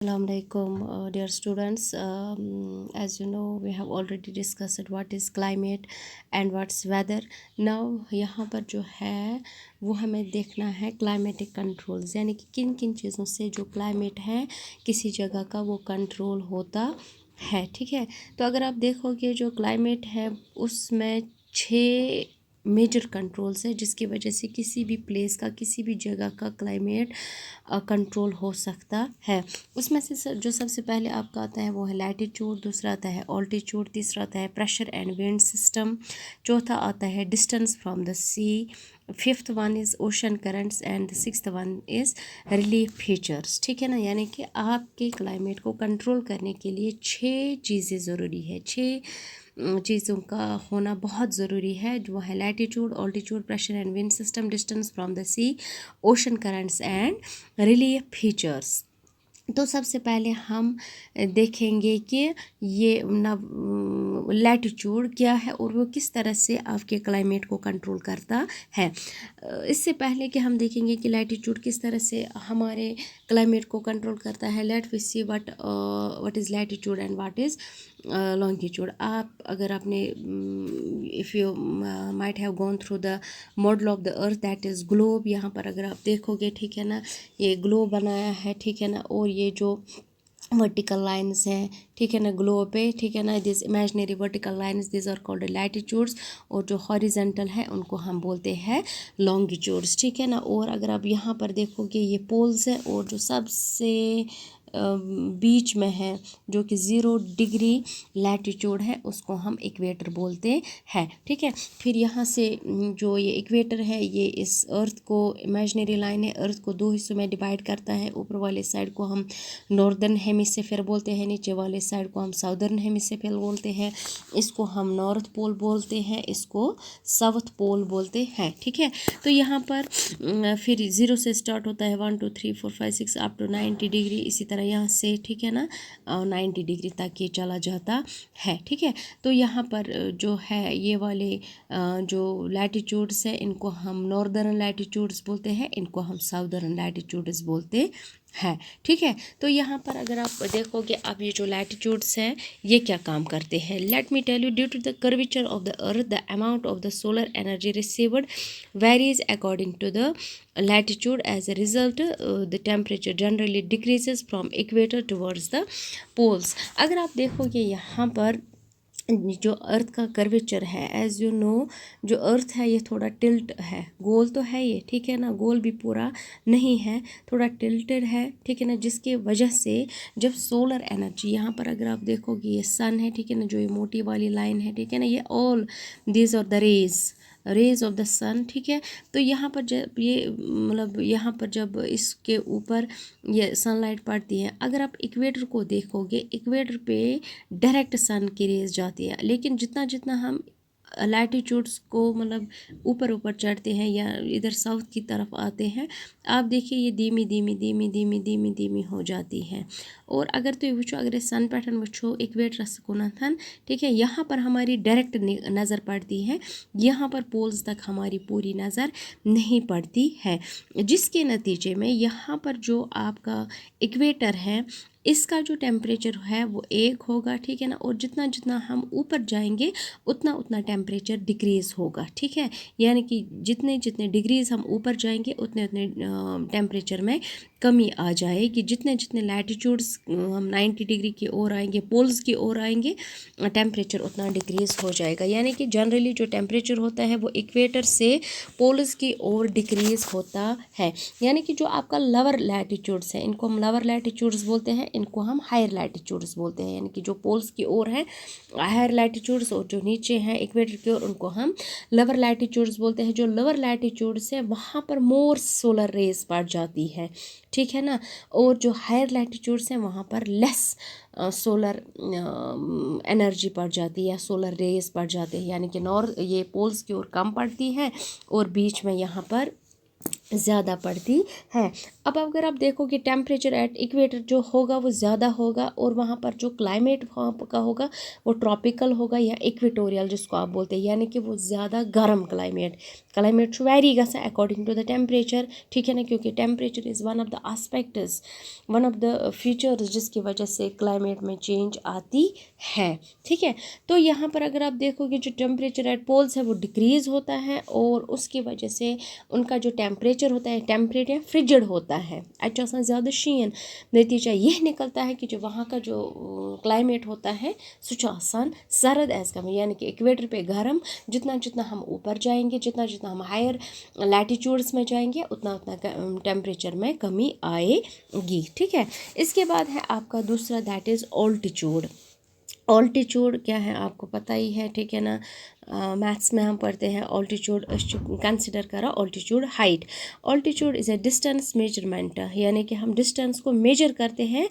Assalamualaikum, dear students. As you know, we have already discussed what is climate and what's weather. Now यहाँ पर जो है वो हमें देखना है climatic controls, यानी कि किन किन चीज़ों से जो climate है किसी जगह का वो कंट्रोल होता है। ठीक है, तो अगर आप देखोगे जो climate है उसमें 6 मेजर कंट्रोल्स है जिसकी वजह से किसी भी प्लेस का किसी भी जगह का क्लाइमेट कंट्रोल हो सकता है। उसमें से जो सबसे पहले आपका आता है वो है लैटिट्यूड, दूसरा आता है ऑल्टीट्यूड, तीसरा आता है प्रेशर एंड विंड सिस्टम, चौथा आता है distance from the sea, fifth one is ocean currents and the sixth one is relief features. ठीक है ना, यानी कि आपके क्लाइमेट को कंट्रोल करने के लिए 6 चीज़ें ज़रूरी है, 6 चीज़ों का होना बहुत ज़रूरी है। जो है latitude, altitude, pressure and wind system, distance from the sea, ocean currents and relief features. तो सबसे पहले हम देखेंगे कि ये लैटिट्यूड क्या है और वो किस तरह से आपके क्लाइमेट को कंट्रोल करता है। इससे पहले कि हम देखेंगे कि लैटिट्यूड किस तरह से हमारे क्लाइमेट को कंट्रोल करता है, let we see what is latitude and what is longitude. आप अगर आपने if you might have gone through the model of the earth that is globe, यहाँ पर अगर आप देखोगे, ठीक है ना, ये ग्लोब बनाया है, ठीक है ना, और ये जो वर्टिकल लाइंस हैं, ठीक है ना, ग्लोब पे, ठीक है ना, this imaginary vertical lines this are called latitudes, और जो हॉरिजेंटल है उनको हम बोलते हैं लॉन्गिट्यूड्स। ठीक है ना, और अगर आप यहाँ पर देखोगे ये पोल्स है, और जो सबसे बीच में है जो कि 0 डिग्री लैटिट्यूड है उसको हम इक्वेटर बोलते हैं। ठीक है, फिर यहाँ से जो ये इक्वेटर है ये इस अर्थ को, इमेजिनरी लाइन है, अर्थ को 2 हिस्सों में डिवाइड करता है। ऊपर वाले साइड को हम नॉर्दर्न हेमिस्फीयर बोलते हैं, नीचे वाले साइड को हम साउदर्न हेमिस्फीयर बोलते हैं। इसको हम नॉर्थ पोल बोलते हैं, इसको साउथ पोल बोलते हैं। ठीक है, तो यहाँ पर फिर 0 से स्टार्ट होता है, 1 2 3 4 5 6 अप टू 90 डिग्री, इसी तरह यहाँ से, ठीक है ना, 90 डिग्री तक ये चला जाता है। ठीक है, तो यहाँ पर जो है ये वाले जो लैटिट्यूड्स है इनको हम नॉर्दर्न लैटिट्यूड्स बोलते हैं, इनको हम साउदर्न लैटिट्यूड्स बोलते है। ठीक है, तो यहाँ पर अगर आप देखोगे, अब ये जो लैटिट्यूड्स हैं ये क्या काम करते हैं, let me tell you. Due to the curvature of the earth the amount of the solar energy received varies according to the latitude. As a result, the temperature generally decreases from equator towards the poles. अगर आप देखोगे यहाँ पर जो अर्थ का curvature है, as you know, जो अर्थ है ये थोड़ा टिल्ट है, गोल तो है ये, ठीक है ना, गोल भी पूरा नहीं है, थोड़ा टिल्टेड है, ठीक है ना, जिसके वजह से जब सोलर एनर्जी, यहाँ पर अगर आप देखोगे ये सन है, ठीक है ना, जो ये मोटी वाली लाइन है, ठीक है ना, ये all these are the rays of the sun. ठीक है, तो यहाँ पर जब ये मतलब यहाँ पर जब इसके ऊपर ये सनलाइट पड़ती है, अगर आप इक्वेटर को देखोगे, इक्वेटर पे डायरेक्ट सन की रेज जाती है, लेकिन जितना जितना हम लैटिट्यूड्स को मतलब ऊपर ऊपर चढ़ते हैं या इधर साउथ की तरफ आते हैं, आप देखिए ये धीमी धीमी धीमी धीमी धीमी धीमी हो जाती है। और अगर तो वो अगर सन पैटर्न वो इक्वेटरस कोनाथन, ठीक है, यहाँ पर हमारी डायरेक्ट नज़र पड़ती है, यहाँ पर पोल्स तक हमारी पूरी नज़र नहीं पड़ती है, जिसके नतीजे में यहाँ पर जो आपका इक्वेटर है इसका जो टेम्परेचर है वो 1 होगा, ठीक है ना, और जितना जितना हम ऊपर जाएंगे उतना उतना टेम्परेचर डिक्रीज़ होगा। ठीक है, यानी कि जितने जितने डिग्रीज़ हम ऊपर जाएंगे उतने उतने टेम्परेचर में कमी आ जाएगी। जितने जितने लैटिट्यूड्स हम 90 डिग्री की ओर आएंगे, पोल्स की ओर आएंगे, टेम्परेचर उतना डिक्रीज़ हो जाएगा। यानी कि जनरली जो टेम्परेचर होता है वो इक्वेटर से पोल्स की ओर डिक्रीज़ होता है। यानी कि जो आपका लोअर लैटिट्यूड्स है इनको हम लोअर लैटिट्यूड्स बोलते हैं, इनको हम हायर लैटिट्यूड्स बोलते हैं, यानी कि जो पोल्स की ओर है हायर लैटिट्यूड्स, और जो नीचे हैं इक्वेटर की ओर उनको हम लोअर लैटिट्यूड्स बोलते हैं। जो लोअर लैटिट्यूड्स है वहाँ पर मोर सोलर रेज पड़ जाती है, ठीक है ना, और जो हायर लैटिट्यूड्स हैं वहाँ पर लेस सोलर एनर्जी पड़ जाती है या सोलर रेज पड़ जाते हैं, यानी कि नॉर्थ ये पोल्स की ओर कम पड़ती है और बीच में यहाँ पर ज़्यादा पड़ती है। अब अगर आप देखोगे टेम्परेचर एट इक्वेटर जो होगा वो ज़्यादा होगा, और वहाँ पर जो क्लाइमेट वहाँ का होगा वो ट्रॉपिकल होगा या इक्वेटोरियल जिसको आप बोलते हैं, यानी कि वो ज़्यादा गर्म क्लाइमेट क्लाइमेट वेरी गसा अकॉर्डिंग टू द टेम्परेचर, ठीक है ना, क्योंकि temperature is one of the aspects, one of the features जिसकी वजह से क्लाइमेट में चेंज आती है, ठीक है। तो यहाँ पर अगर आप देखोगे जो टेम्परेचर एट पोल्स है वो डिक्रीज़ होता है और उसकी वजह से उनका जो टेम्परेचर होता है टेम्परेट या फ्रिजिड होता है, अच्छा ज़्यादा शीन। नतीजा यह निकलता है कि जो वहाँ का जो क्लाइमेट होता है सुचासान सरद एज कम, यानी कि इक्वेटर पे गर्म, जितना जितना हम ऊपर जाएंगे, जितना जितना हम हायर लैटिट्यूड्स में जाएंगे, उतना उतना टेम्परेचर में कमी आएगी, ठीक है। इसके बाद है आपका दूसरा, दैट इज़ ऑल्टीट्यूड। ऑल्टीट्यूड क्या है आपको पता ही है, ठीक है ना, मैथ्स में हम पढ़ते हैं ऑल्टीट्यूड कंसिडर करा altitude height. Altitude is a distance measurement, यानी कि हम डिस्टेंस को मेजर करते हैं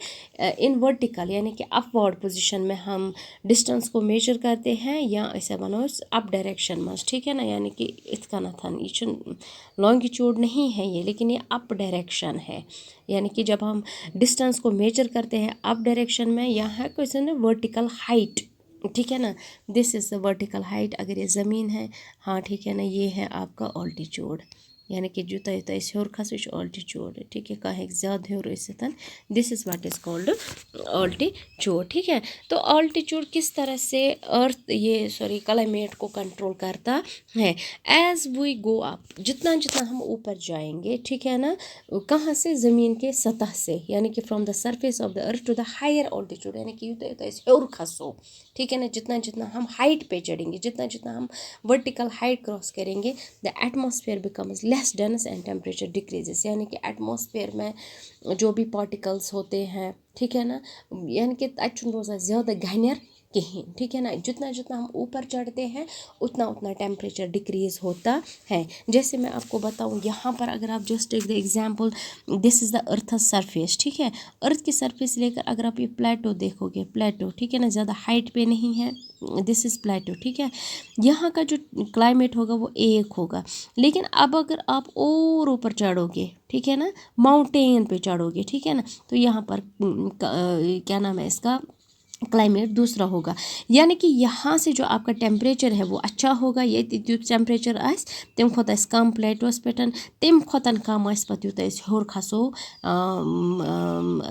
इन वर्टिकल, यानी कि अपवर्ड पोजीशन में हम डिस्टेंस को मेजर करते हैं, या ऐसे बनो अप डायरेक्शन में, ठीक है ना, यानी कि इसका ना था ये लॉन्गिट्यूड नहीं है ये, लेकिन ये अप डायरेक्शन है, यानी कि जब हम डिस्टेंस को मेजर करते हैं अप डायरेक्शन में, यहाँ क्वेश्चन है वर्टिकल हाइट, ठीक है ना, this is the vertical height. अगर ये ज़मीन है, हाँ ठीक है ना, ये है आपका ऑल्टीट्यूड, यानी कि जुता युता हर खस ऑल्टीट्यूड, ठीक है, कह ज़्यादा हर ईसतन, this is what is called altitude, ठीक है। तो ऑल्टीट्यूड किस तरह से अर्थ क्लाइमेट को कंट्रोल करता है, एज वी गो अप, जितना जितना हम ऊपर जाएंगे, ठीक है ना, कहाँ से, ज़मीन के सतह से, यानी कि from the surface of the earth to the higher altitude, यानी कि युता युता हर खसो, ठीक है ना, जितना जितना हम हाइट पे चढ़ेंगे, जितना जितना हम वर्टिकल हाइट क्रॉस करेंगे, the atmosphere becomes less dense and temperature decreases, यानी कि एटमॉस्फेयर में जो भी पार्टिकल्स होते हैं, ठीक है ना, यानी कि अच्छुन रोज़ा ज़्यादा घनर कहीं, ठीक है ना, जितना जितना हम ऊपर चढ़ते हैं उतना उतना टेम्परेचर डिक्रीज़ होता है। जैसे मैं आपको बताऊं, यहाँ पर अगर आप just take the example, this is the earth surface, ठीक है, अर्थ की सरफेस लेकर अगर आप ये प्लेटो देखोगे, प्लेटो, ठीक है ना, ज़्यादा हाइट पे नहीं है, दिस इज़ प्लेटो, ठीक है, यहाँ का जो क्लाइमेट होगा वो एक होगा, लेकिन अब अगर आप और ऊपर चढ़ोगे, ठीक है ना, माउंटेन पे चढ़ोगे, ठीक है ना, तो यहाँ पर क्या नाम है इसका, क्लाइमेट दूसरा होगा, यानी कि यहाँ से जो आपका टेम्परेचर है वो अच्छा होगा, ये टेम्परेचर आस तम खोत कम प्लेटोस पे, तम खोतन कम आस पत यूत हर खसो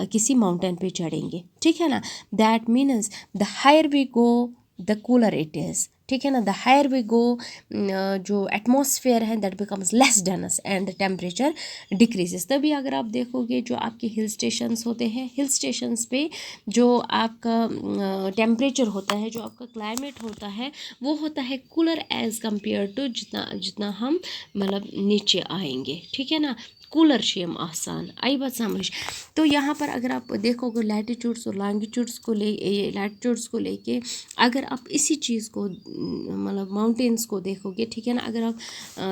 किसी माउंटेन पे चढ़ेंगे, ठीक है ना, that means the higher we go the cooler it is, ठीक है ना, द हायर वी गो, जो एटमॉस्फेयर है that becomes less dense and the temperature decreases. तभी अगर आप देखोगे जो आपके हिल स्टेशंस होते हैं, हिल स्टेशंस पे जो आपका टेम्परेचर होता है, जो आपका क्लाइमेट होता है, वो होता है कूलर एज़ कम्पेयर टू जितना जितना हम मतलब नीचे आएंगे, ठीक है ना, कूलर शेम आसान आई बात समझ। तो यहाँ पर अगर आप देखोगे लैटिट्यूड्स और लॉन्गिट्यूड्स को लैटिट्यूड्स को लेके अगर आप इसी चीज़ को मतलब माउंटेन्स को देखोगे, ठीक है ना, अगर आप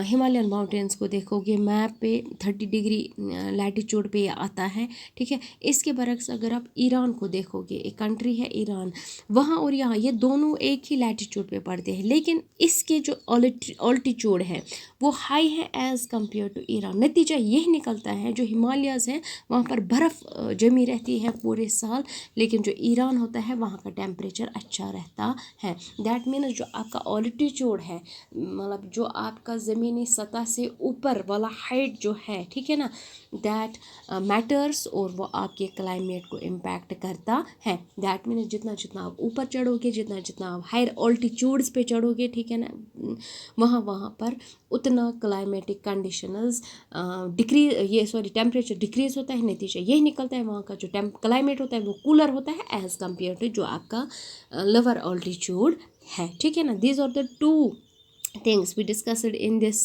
हिमालयन माउंटेन्स को देखोगे, मैप पे 30 डिग्री लैटिट्यूड पे आता है, ठीक है। इसके बरक्स अगर आप ईरान को देखोगे, एक कंट्री है ईरान, वहाँ और यहाँ ये दोनों एक ही लैटिट्यूड पे पड़ते हैं, लेकिन इसके जो ऑल्टीट्यूड है वो हाई है एज़ कम्पेयर टू ईरान। नतीजा यही निकलता है जो हिमालयाज़ हैं वहाँ पर बर्फ़ जमी रहती है पूरे साल, लेकिन जो ईरान होता है वहाँ का टेम्परेचर अच्छा रहता है। दैट मीन्स जो आपका ऑल्टीट्यूड है, मतलब जो आपका ज़मीनी सतह से ऊपर वाला हाइट जो है, ठीक है ना, दैट मैटर्स, और वो आपके क्लाइमेट को इम्पैक्ट करता है। दैट मीन्स जितना जितना आप ऊपर चढ़ोगे, जितना जितना आप हायर ऑल्टीट्यूड्स पे चढ़ोगे, ठीक है ना, वहाँ पर उतना क्लाइमेटिक कंडीशंस टेम्परेचर डिक्रीज होता है। नतीजा यही निकलता है वहाँ का जो क्लाइमेट होता है वो कूलर होता है एज़ कम्पेयर टू जो आपका लोअर ऑल्टीट्यूड है, ठीक है ना। These are the two things we discussed in this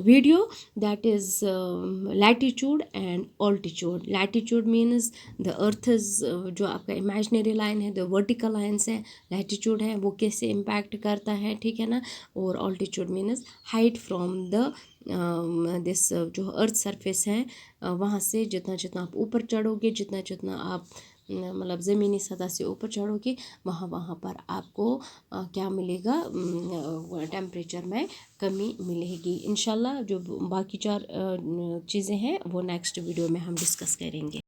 video, that is latitude and altitude. Latitude means the earth is जो आपका imaginary line है, the vertical lines है, latitude है वो कैसे impact करता है, ठीक है ना, और altitude means height from the this जो अर्थ सरफेस है वहाँ से जितना जितना आप ऊपर चढ़ोगे, जितना जितना आप मतलब ज़मीनी सतह से ऊपर चढ़ोगे, वहाँ पर आपको क्या मिलेगा, टेम्परेचर में कमी मिलेगी। इंशाल्लाह जो बाकी 4 चीज़ें हैं वो नेक्स्ट वीडियो में हम डिस्कस करेंगे।